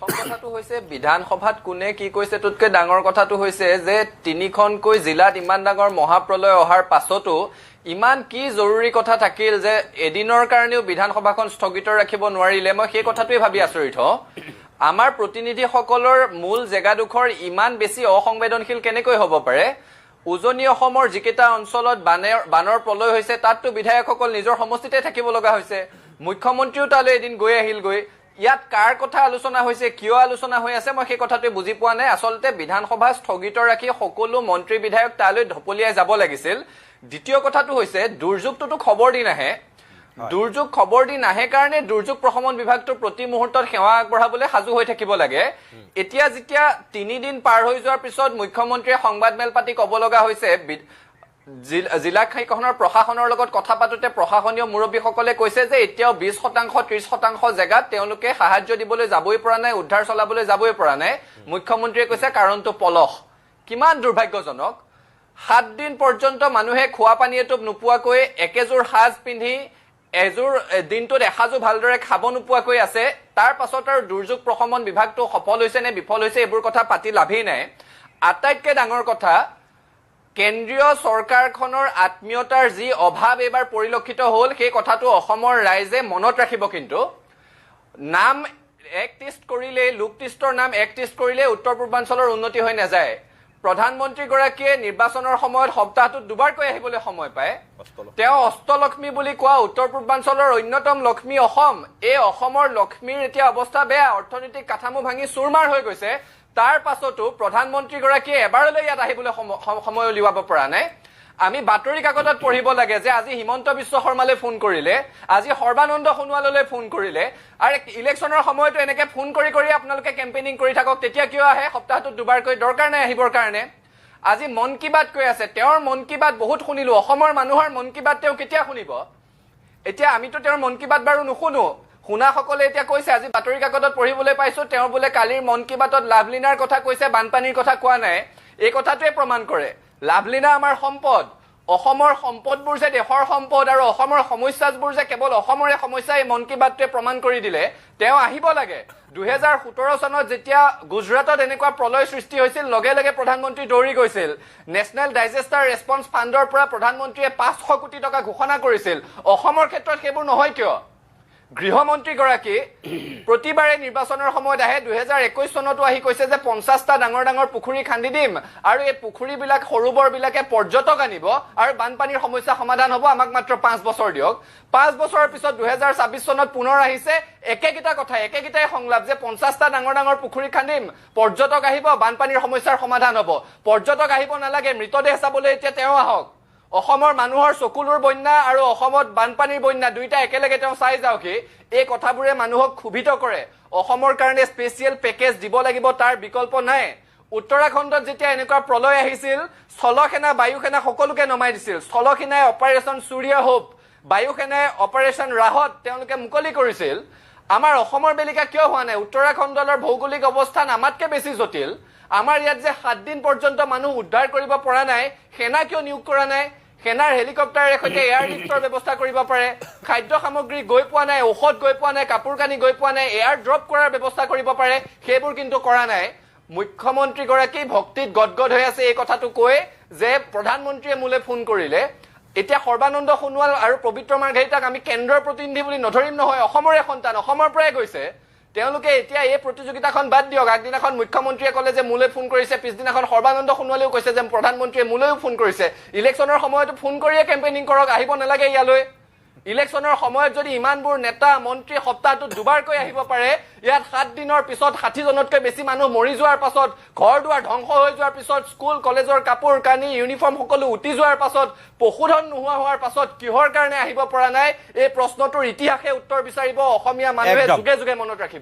প্ৰথম কথাটো হৈছে বিধানসভাত কোনে কি কৈছে তোতকৈ ডাঙৰ কথাটো হৈছে যে তিনিখনকৈ জিলাত ইমান ডাঙৰ মহাপ্ৰলয় অহাৰ পাছতো ইমান কি জৰুৰী কথা থাকিল যে এদিনৰ কাৰণেও বিধানসভাখন স্থগিত ৰাখিব নোৱাৰিলে। মই সেই কথাটোৱে ভাবি আচৰিত হওঁ। আমাৰ প্ৰতিনিধিসকলৰ মূল জেগাডোখৰ ইমান বেছি অসংবেদনশীল কেনেকৈ হ'ব পাৰে? উজনি অসমৰ যিকেইটা অঞ্চলত বানৰ প্ৰলয় হৈছে তাততো বিধায়কসকল নিজৰ সমষ্টিতে থাকিব লগা হৈছে। মুখ্যমন্ত্ৰীও তালৈ এদিন গৈ আহিলগৈ। ইয়াত কাৰ কথা আলোচনা হৈছে, কিয় আলোচনা হৈ আছে, মই সেই কথাটোৱে বুজি পোৱা নাই। আচলতে বিধানসভা স্থগিত ৰাখি সকলো মন্ত্ৰী বিধায়ক তালৈ ঢপলিয়াই যাব লাগিছিল। দ্বিতীয় কথাটো হৈছে দুৰ্যোগটোতো খবৰ দি নাহে। দুৰ্যোগ খবৰ দি নাহে কাৰণে দুৰ্যোগ প্ৰশমন বিভাগটো প্ৰতি মুহূৰ্তত সেৱা আগবঢ়াবলৈ সাজু হৈ থাকিব লাগে। এতিয়া যেতিয়া 3 দিন পাৰ হৈ যোৱাৰ পিছত মুখ্যমন্ত্ৰীয়ে সংবাদমেল পাতি ক'ব লগা হৈছে, জিলাখনৰ প্ৰশাসনৰ লগত কথা পাতোতে প্ৰশাসনীয় মুৰব্বীসকলে কৈছে যে এতিয়াও 20% 30% জেগাত তেওঁলোকে সাহায্য দিবলৈ যাবই পৰা নাই, উদ্ধাৰ চলাবলৈ যাবই পৰা নাই। মুখ্যমন্ত্ৰীয়ে কৈছে কাৰণটো পলস। কিমান দুৰ্ভাগ্যজনক। 7 দিন পৰ্যন্ত মানুহে খোৱা পানী এটোপ নোপোৱাকৈ একেযোৰ সাজ পিন্ধি এযোৰ দিনটোত এসাজো ভালদৰে খাব নোপোৱাকৈ আছে। তাৰ পাছত আৰু দুৰ্যোগ প্ৰশমন বিভাগটো সফল হৈছে নে বিফল হৈছে এইবোৰ কথা পাতি লাভেই নাই। আটাইতকৈ ডাঙৰ কথা, কেন্দ্ৰীয় চৰকাৰখনৰ আত্মীয়তাৰ যি অভাৱ এইবাৰ পৰিলক্ষিত হ'ল সেই কথাটো অসমৰ ৰাইজে মনত ৰাখিব। কিন্তু নাম এক টেষ্ট কৰিলে, লোক টেষ্টৰ নাম এক টেষ্ট কৰিলে উত্তৰ পূৰ্বাঞ্চলৰ উন্নতি হৈ নাযায়। প্ৰধানমন্ত্ৰীগৰাকীয়ে নিৰ্বাচনৰ সময়ত সপ্তাহটোত দুবাৰকৈ আহিবলৈ সময় পায়। তেওঁ অষ্টলক্ষ্মী বুলি কোৱা উত্তৰ পূৰ্বাঞ্চলৰ অন্যতম লক্ষ্মী অসম, এই অসমৰ লক্ষ্মীৰ এতিয়া অৱস্থা বেয়া, অৰ্থনৈতিক কাঠামো ভাঙি চুৰমাৰ হৈ গৈছে। তাৰ পাছতো প্ৰধানমন্ত্ৰীগৰাকীয়ে এবাৰলৈ ইয়াত আহিবলৈ সময় উলিয়াব পৰা নাই। আমি বাতৰি কাকতত পঢ়িব লাগে যে আজি হিমন্ত বিশ্ব শৰ্মালৈ ফোন কৰিলে, আজি সৰ্বানন্দ সোণোৱাললৈ ফোন কৰিলে। আৰু ইলেকশ্যনৰ সময়তো এনেকে ফোন কৰি কৰি আপোনালোকে কেম্পেইনিং কৰি থাকক, তেতিয়া কিয় আহে সপ্তাহটোত দুবাৰকৈ? দৰকাৰ নাই আহিবৰ কাৰণে। আজি মন কী বাত কৈ আছে, তেওঁৰ মন কী বাত বহুত শুনিলো। অসমৰ মানুহৰ মন কী বাত তেওঁ কেতিয়া শুনিব? এতিয়া আমিতো তেওঁৰ মন কী বাত বাৰু নুশুনো। শুনাসকলে এতিয়া কৈছে, আজি বাতৰি কাকতত পঢ়িবলৈ পাইছো তেওঁ বোলে কালিৰ মন কী বাতত লাভলীনাৰ কথা কৈছে, বানপানীৰ কথা কোৱা নাই। এই কথাটোৱে প্ৰমাণ কৰে লাভলীনা আমাৰ সম্পদ। অসমৰ সম্পদবোৰ যে দেশৰ সম্পদ আৰু অসমৰ সমস্যাবোৰ যে কেৱল অসমৰে সমস্যা, এই মন কী বাতটোৱে প্ৰমাণ কৰি দিলে। তেওঁ আহিব লাগে। 2017 চনত যেতিয়া গুজৰাটত এনেকুৱা প্ৰলয় সৃষ্টি হৈছিল, লগে লগে প্ৰধানমন্ত্ৰী দৌৰি গৈছিল। নেশ্যনেল ডাইজেষ্টাৰ ৰেছপন্স ফাণ্ডৰ পৰা প্ৰধানমন্ত্ৰীয়ে 500 কোটি টকা ঘোষণা কৰিছিল। অসমৰ ক্ষেত্ৰত সেইবোৰ নহয় কিয়? গৃহমন্ত্ৰীগৰাকী প্ৰতিবাৰে নিৰ্বাচনৰ সময়ত আহে। 2021 চনতো আহি কৈছে যে 50টা ডাঙৰ ডাঙৰ পুখুৰী খান্দি দিম আৰু এই পুখুৰীবিলাক সৰোবৰবিলাকে পৰ্যটক আনিব আৰু বানপানীৰ সমস্যা সমাধান হ'ব, আমাক মাত্ৰ 5 বছৰ দিয়ক। 5 বছৰৰ পিছত 2026 চনত পুনৰ আহিছে একেকেইটা কথা, একেকেইটাই সংলাপ যে 50টা ডাঙৰ ডাঙৰ পুখুৰী খান্দিম, পৰ্যটক আহিব, বানপানীৰ সমস্যাৰ সমাধান হ'ব। পৰ্যটক আহিব নালাগে, মৃতদেহ চাবলৈ এতিয়া তেওঁ আহক। অসমৰ মানুহৰ চকুলোৰ বন্যা আৰু অসমত বানপানীৰ বন্যা দুইটা একেলগে তেওঁ চাই যাওকহি। এই কথাবোৰে মানুহক ক্ষোভিত কৰে। অসমৰ কাৰণে স্পেচিয়েল পেকেজ দিব লাগিব, তাৰ বিকল্প নাই। উত্তৰাখণ্ডত যেতিয়া এনেকুৱা প্ৰলয় আহিছিল, স্থলসেনা বায়ুসেনা সকলোকে নমাই দিছিল। স্থলসেনাই অপাৰেশ্যন সূৰ্য হোপ, বায়ুসেনাই অপাৰেশ্যন ৰাহত তেওঁলোকে মুকলি কৰিছিল। আমাৰ অসমৰ বেলিকা কিয় হোৱা নাই? উত্তৰাখণ্ডৰ ভৌগোলিক অৱস্থান আমাতকৈ বেছি জটিল। আমাৰ ইয়াত যে 7 দিন পৰ্যন্ত মানুহ উদ্ধাৰ কৰিব পৰা নাই, সেনা কিয় নিয়োগ কৰা নাই? সেনাৰ হেলিকপ্টাৰৰ সৈতে এয়াৰলিফ্টৰ ব্যৱস্থা কৰিব পাৰে। খাদ্য সামগ্ৰী গৈ পোৱা নাই, ঔষধ গৈ পোৱা নাই, কাপোৰ কানি গৈ পোৱা নাই, এয়াৰ ড্ৰপ কৰাৰ ব্যৱস্থা কৰিব পাৰে। সেইবোৰ কিন্তু কৰা নাই। মুখ্যমন্ত্ৰীগৰাকী ভক্তিত গদগদ হৈ আছে এই কথাটো কৈ যে প্ৰধানমন্ত্ৰীয়ে মোলৈ ফোন কৰিলে। এতিয়া সৰ্বানন্দ সোণোৱাল আৰু পবিত্ৰ মাৰ্ঘেৰিটাক আমি কেন্দ্ৰৰ প্ৰতিনিধি বুলি নধৰিম নহয়, অসমৰে সন্তান, অসমৰ পৰাই গৈছে। তেওঁলোকে এতিয়া এই প্ৰতিযোগিতাখন বাদ দিয়ক। আগদিনাখন মুখ্যমন্ত্ৰীয়ে ক'লে যে মোলৈ ফোন কৰিছে, পিছদিনাখন সৰ্বানন্দ সোণোৱালেও কৈছে যে প্ৰধানমন্ত্ৰীয়ে মোলৈও ফোন কৰিছে। ইলেকশ্যনৰ সময়তো ফোন কৰিয়ে কেম্পেইনিং কৰক, আহিব নালাগে ইয়ালৈ। ইলেকশ্যনৰ সময়ত যদি ইমানবোৰ নেতা মন্ত্ৰী সপ্তাহটোত দুবাৰকৈ আহিব পাৰে, ইয়াত 7 দিনৰ পিছত 60 জনতকৈ বেছি মানুহ মৰি যোৱাৰ পাছত, ঘৰ দুৱাৰ ধ্বংস হৈ যোৱাৰ পিছত, স্কুল কলেজৰ কাপোৰ কানি ইউনিফৰ্ম সকলো উটি যোৱাৰ পাছত, পশুধন নোহোৱা হোৱাৰ পাছত কিহৰ কাৰণে আহিব পৰা নাই? এই প্ৰশ্নটোৰ ইতিহাসে উত্তৰ বিচাৰিব, অসমীয়া মানুহে যুগে যুগে মনত ৰাখিব।